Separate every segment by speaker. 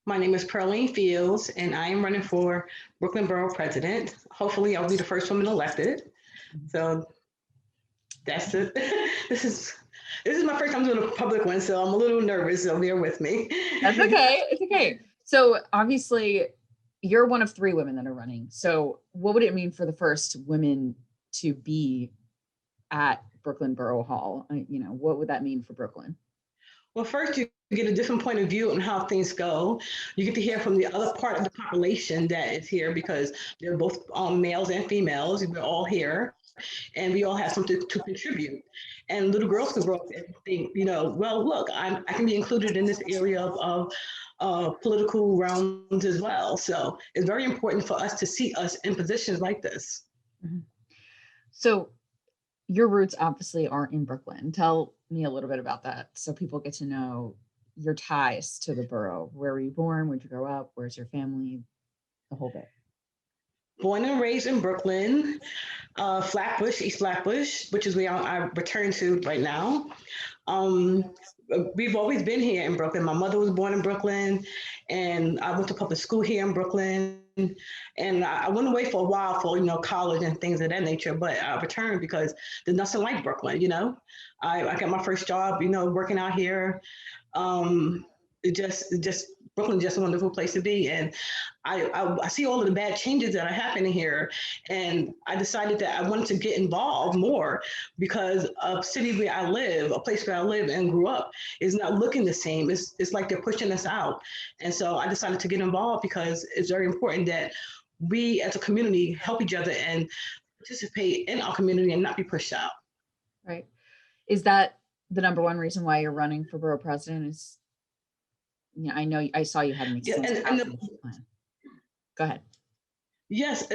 Speaker 1: My name is Pearlene Fields, and I am running for Brooklyn Borough President. Hopefully, I'll be the first woman elected. So that's it. this is this is my first time doing a public one, so I'm a little nervous. So bear with me.
Speaker 2: That's okay. It's okay. So obviously, you're one of three women that are running. So what would it mean for the first women to be at Brooklyn Borough Hall? What would that mean for Brooklyn?
Speaker 1: Well, first, you get a different point of view on how things go. You get to hear from the other part of the population that is here because they're both males and females. We're all here, and we all have something to contribute. And little girls can grow up and think, well, look, I can be included in this area of political realms as well. So it's very important for us to see us in positions like this.
Speaker 2: Mm-hmm. So your roots obviously aren't in Brooklyn. Tell me a little bit about that so people get to know your ties to the borough. Where were you born? Where'd you grow up? Where's your family? The whole bit.
Speaker 1: Born and raised in Brooklyn, Flatbush, East Flatbush, which is where I return to right now. We've always been here in Brooklyn. My mother was born in Brooklyn, and I went to public school here in Brooklyn. And I went away for a while for college and things of that nature, but I returned because there's nothing like Brooklyn. I got my first job, working out here. Brooklyn's just a wonderful place to be. And I see all of the bad changes that are happening here. And I decided that I wanted to get involved more because a city where I live, a place where I live and grew up is not looking the same. It's like they're pushing us out. And so I decided to get involved because it's very important that we as a community help each other and participate in our community and not be pushed out.
Speaker 2: Right. Is that the number one reason why you're running for borough president? Is I know I saw you had an extensive housing plan. Go ahead.
Speaker 1: Yes,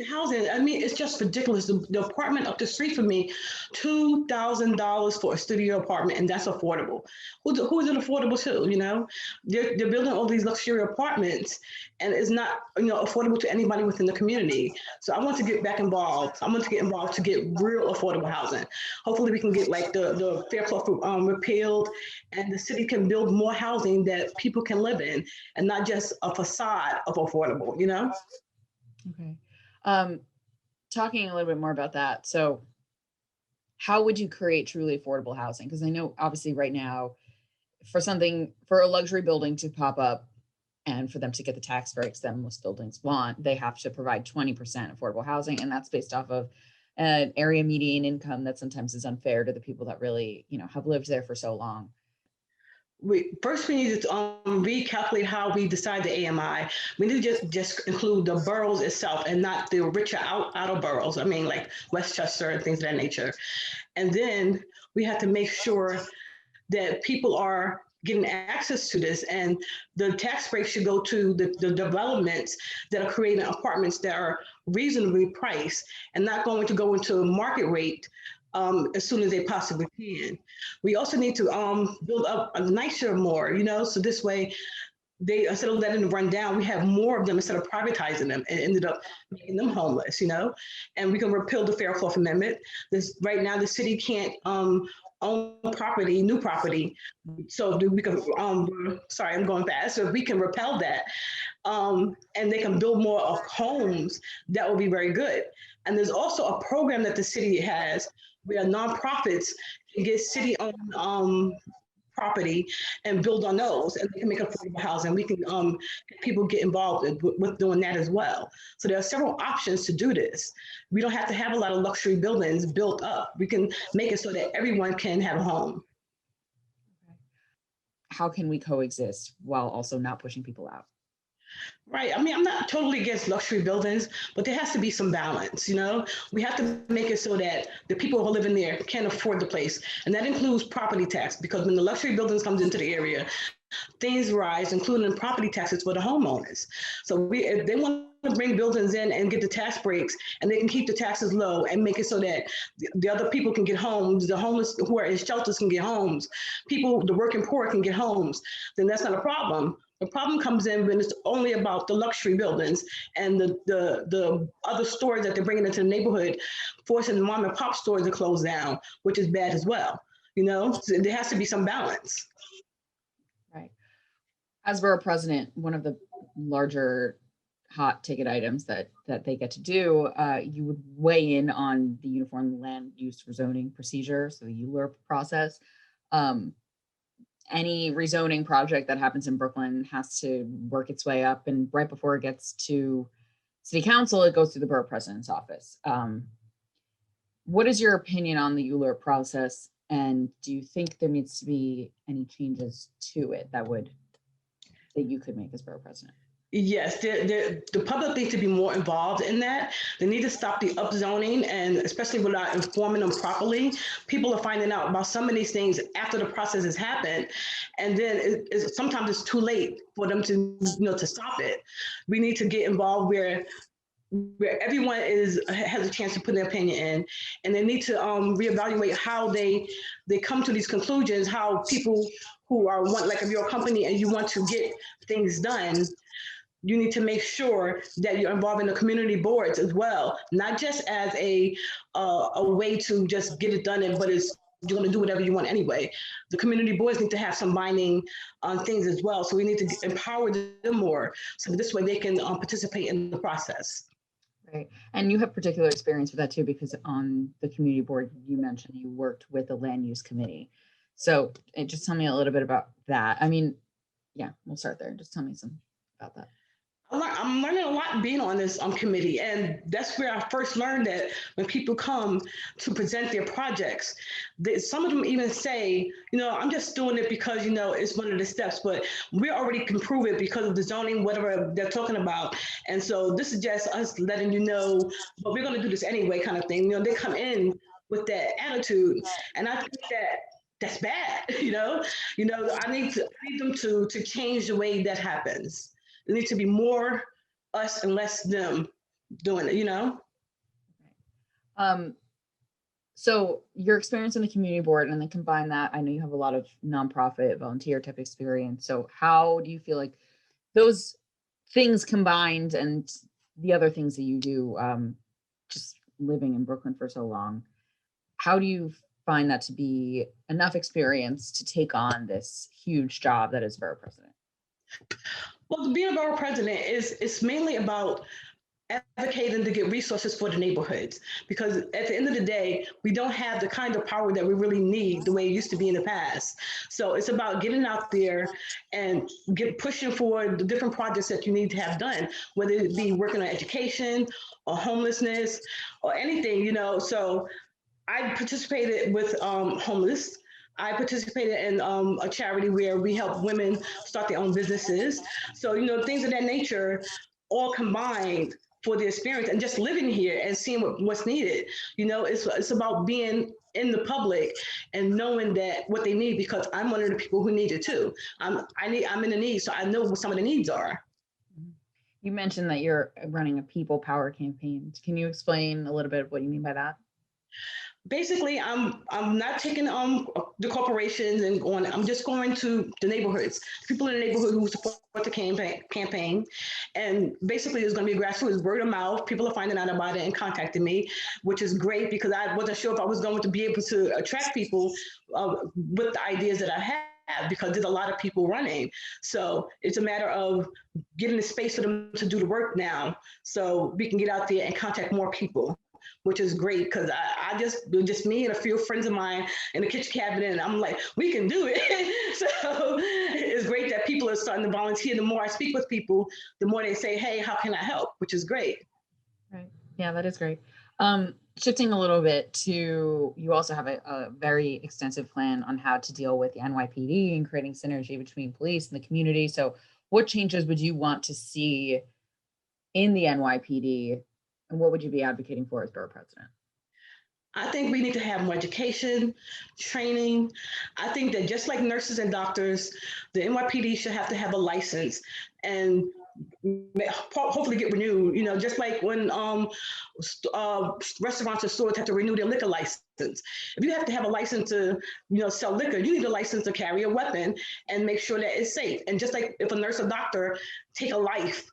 Speaker 1: housing. It's just ridiculous. The apartment up the street from me, $2,000 for a studio apartment, and that's affordable. Who is it affordable to? They're building all these luxury apartments, and it's not affordable to anybody within the community. So I want to get back involved. I want to get involved to get real affordable housing. Hopefully, we can get like the fair cloth repealed, and the city can build more housing that people can live in, and not just a facade of affordable.
Speaker 2: Okay. Talking a little bit more about that. So how would you create truly affordable housing? Because I know obviously right now for a luxury building to pop up and for them to get the tax breaks that most buildings want, they have to provide 20% affordable housing. And that's based off of an area median income that sometimes is unfair to the people that really, have lived there for so long.
Speaker 1: We need to recalculate how we decide the AMI. We need to just include the boroughs itself and not the richer outer boroughs. Like Westchester and things of that nature. And then we have to make sure that people are getting access to this, and the tax breaks should go to the developments that are creating apartments that are reasonably priced and not going to go into market rate as soon as they possibly can. We also need to build up a nicer more, so this way they, instead of letting them run down, we have more of them instead of privatizing them and ended up making them homeless, and we can repeal the Fair Cloth Amendment. Right now the city can't own new property. So we can, sorry, I'm going fast. So we can repel that and they can build more of homes, that will be very good. And there's also a program that the city has where nonprofits can get city-owned property and build on those, and they can make affordable housing. We can people get involved with doing that as well. So there are several options to do this. We don't have to have a lot of luxury buildings built up. We can make it so that everyone can have a home.
Speaker 2: How can we coexist while also not pushing people out?
Speaker 1: Right. I'm not totally against luxury buildings, but there has to be some balance. We have to make it so that the people who are living there can afford the place. And that includes property tax, because when the luxury buildings comes into the area, things rise, including property taxes for the homeowners. So if they want to bring buildings in and get the tax breaks, and they can keep the taxes low and make it so that the other people can get homes, the homeless who are in shelters can get homes, the working poor can get homes, then that's not a problem. The problem comes in when it's only about the luxury buildings and the other stores that they're bringing into the neighborhood, forcing the mom and pop stores to close down, which is bad as well. So there has to be some balance.
Speaker 2: Right. As borough president, one of the larger hot ticket items that they get to do, you would weigh in on the Uniform Land Use Rezoning procedure, so the ULURP process. Any rezoning project that happens in Brooklyn has to work its way up, and right before it gets to city council, it goes through the borough president's office. What is your opinion on the ULURP process, and do you think there needs to be any changes to it that you could make as borough president?
Speaker 1: Yes, the public needs to be more involved in that. They need to stop the upzoning, and especially without informing them properly. People are finding out about some of these things after the process has happened, and then sometimes it's too late for them to to stop it. We need to get involved where everyone has a chance to put their opinion in, and they need to reevaluate how they come to these conclusions. How people who are like if you're a company and you want to get things done, you need to make sure that you're involving the community boards as well, not just as a way to just get it done, but you're going to do whatever you want anyway. The community boards need to have some binding things as well. So we need to empower them more, so this way they can participate in the process.
Speaker 2: Right. And you have particular experience with that too, because on the community board, you mentioned you worked with the land use committee. So just tell me a little bit about that. I mean, yeah, we'll start there. Just tell me some about that.
Speaker 1: I'm learning a lot being on this committee, and that's where I first learned that when people come to present their projects, some of them even say, I'm just doing it because, it's one of the steps, but we already can prove it because of the zoning, whatever they're talking about. And so this is just us letting you know, but we're going to do this anyway kind of thing. They come in with that attitude, and I think that's bad. I need them to change the way that happens. It needs to be more us and less them doing it,
Speaker 2: So your experience in the community board, and then combine that, I know you have a lot of nonprofit volunteer type experience. So how do you feel like those things combined, and the other things that you do, just living in Brooklyn for so long, how do you find that to be enough experience to take on this huge job that is borough president?
Speaker 1: Well, being a borough president it's mainly about advocating to get resources for the neighborhoods, because at the end of the day, we don't have the kind of power that we really need the way it used to be in the past. So it's about getting out there and pushing for the different projects that you need to have done, whether it be working on education or homelessness or anything, So I participated with homeless. I participated in a charity where we help women start their own businesses. So, things of that nature all combined for the experience, and just living here and seeing what's needed. It's about being in the public and knowing that what they need, because I'm one of the people who need it too. I'm in the need, so I know what some of the needs are.
Speaker 2: You mentioned that you're running a people power campaign. Can you explain a little bit of what you mean by that?
Speaker 1: Basically, I'm not taking the corporations and going. I'm just going to the neighborhoods, people in the neighborhood who support the campaign, and basically it's going to be grassroots, word of mouth. People are finding out about it and contacting me, which is great, because I wasn't sure if I was going to be able to attract people with the ideas that I have, because there's a lot of people running. So it's a matter of getting the space for them to do the work now, so we can get out there and contact more people, which is great, because I just me and a few friends of mine in the kitchen cabinet, and I'm like, we can do it. So it's great that people are starting to volunteer. The more I speak with people, the more they say, hey, how can I help? Which is great.
Speaker 2: Right. Yeah, that is great. Shifting a little bit to, you also have a very extensive plan on how to deal with the NYPD and creating synergy between police and the community. So what changes would you want to see in the NYPD, and what would you be advocating for as borough president?
Speaker 1: I think we need to have more education, training. I think that just like nurses and doctors, the NYPD should have to have a license and hopefully get renewed. Just like when restaurants or stores have to renew their liquor license. If you have to have a license to, sell liquor, you need a license to carry a weapon and make sure that it's safe. And just like if a nurse or doctor take a life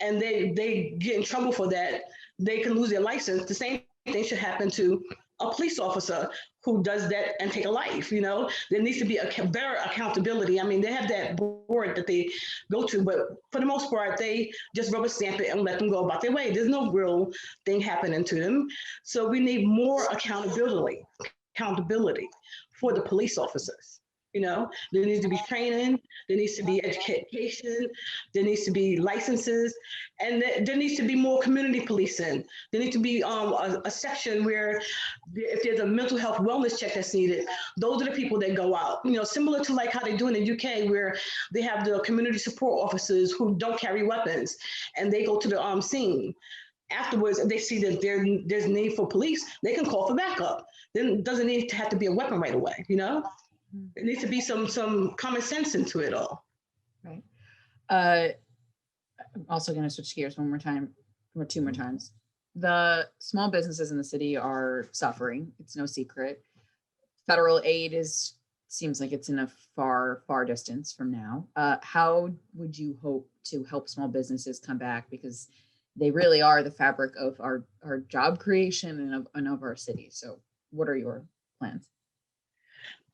Speaker 1: and they get in trouble for that, they can lose their license. The same thing should happen to a police officer who does that and take a life. There needs to be a better accountability. I mean, they have that board that they go to, but for the most part, they just rubber stamp it and let them go about their way. There's no real thing happening to them. So we need more accountability for the police officers. There needs to be training, there needs to be education, there needs to be licenses, and there needs to be more community policing. There needs to be a section where if there's a mental health wellness check that's needed, those are the people that go out. Similar to like how they do in the UK, where they have the community support officers who don't carry weapons, and they go to the scene. Afterwards, if they see that there's need for police, they can call for backup. Then it doesn't need to have to be a weapon right away. There needs to be some common sense into it all.
Speaker 2: Right. I'm also going to switch gears one more time, or two more times. The small businesses in the city are suffering. It's no secret. Federal aid seems like it's in a far, far distance from now. How would you hope to help small businesses come back? Because they really are the fabric of our job creation and of our city. So what are your plans?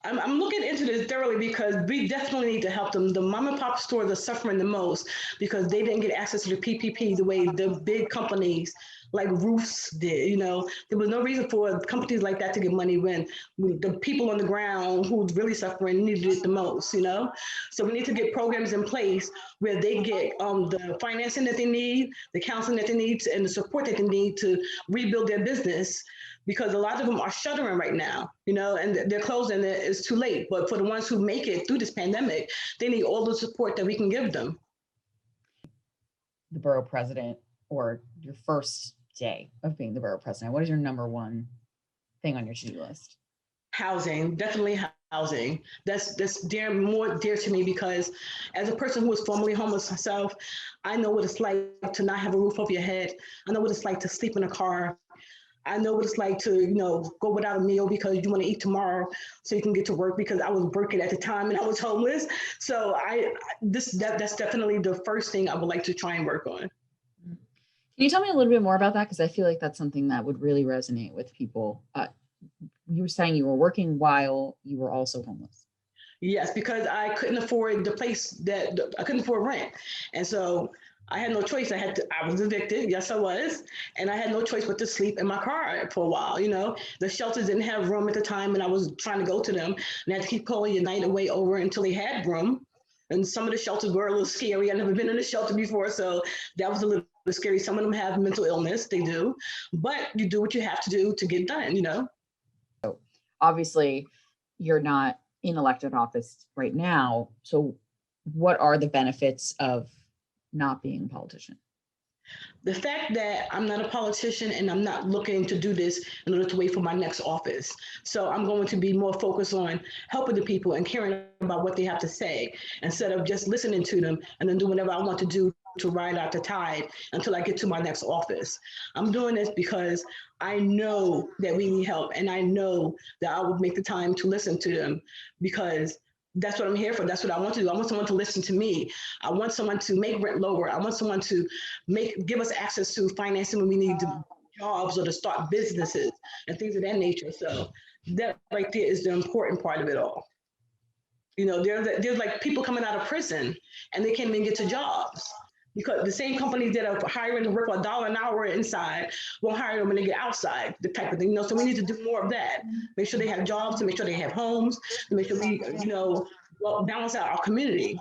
Speaker 1: I'm looking into this thoroughly because we definitely need to help them. The mom and pop stores are suffering the most because they didn't get access to the PPP the way the big companies like Roofs did. There was no reason for companies like that to get money when the people on the ground who's really suffering needed it the most. So we need to get programs in place where they get the financing that they need, the counseling that they need, and the support that they need to rebuild their business. Because a lot of them are shuttering right now, and they're closing. It's too late. But for the ones who make it through this pandemic, they need all the support that we can give them.
Speaker 2: The borough president, or your first day of being the borough president, what is your number one thing on your to-do list?
Speaker 1: Housing, definitely housing. That's more dear to me because as a person who was formerly homeless myself, I know what it's like to not have a roof over your head. I know what it's like to sleep in a car. I know what it's like to, go without a meal because you want to eat tomorrow so you can get to work, because I was working at the time and I was homeless. So that's definitely the first thing I would like to try and work on.
Speaker 2: Can you tell me a little bit more about that? Because I feel like that's something that would really resonate with people. You were saying you were working while you were also homeless.
Speaker 1: Yes, because I couldn't afford I couldn't afford rent. And so I had no choice. I was evicted. Yes, I was. And I had no choice but to sleep in my car for a while. The shelters didn't have room at the time and I was trying to go to them, and I had to keep calling United over until they had room. And some of the shelters were a little scary. I've never been in a shelter before, so that was a little bit scary. Some of them have mental illness, they do, but you do what you have to do to get done,
Speaker 2: So obviously you're not in elected office right now. So what are the benefits of not being a politician?
Speaker 1: The fact that I'm not a politician and I'm not looking to do this in order to wait for my next office. So I'm going to be more focused on helping the people and caring about what they have to say instead of just listening to them and then do whatever I want to do to ride out the tide until I get to my next office. I'm doing this because I know that we need help, and I know that I would make the time to listen to them because that's what I'm here for. That's what I want to do. I want someone to listen to me. I want someone to make rent lower. I want someone to give us access to financing when we need jobs or to start businesses and things of that nature. So that right there is the important part of it all. There's like people coming out of prison and they can't even get to jobs because the same companies that are hiring to work for $1 an hour inside won't hire them when they get outside, the type of thing. So we need to do more of that. Make sure they have jobs, to make sure they have homes, to make sure we, balance out our community.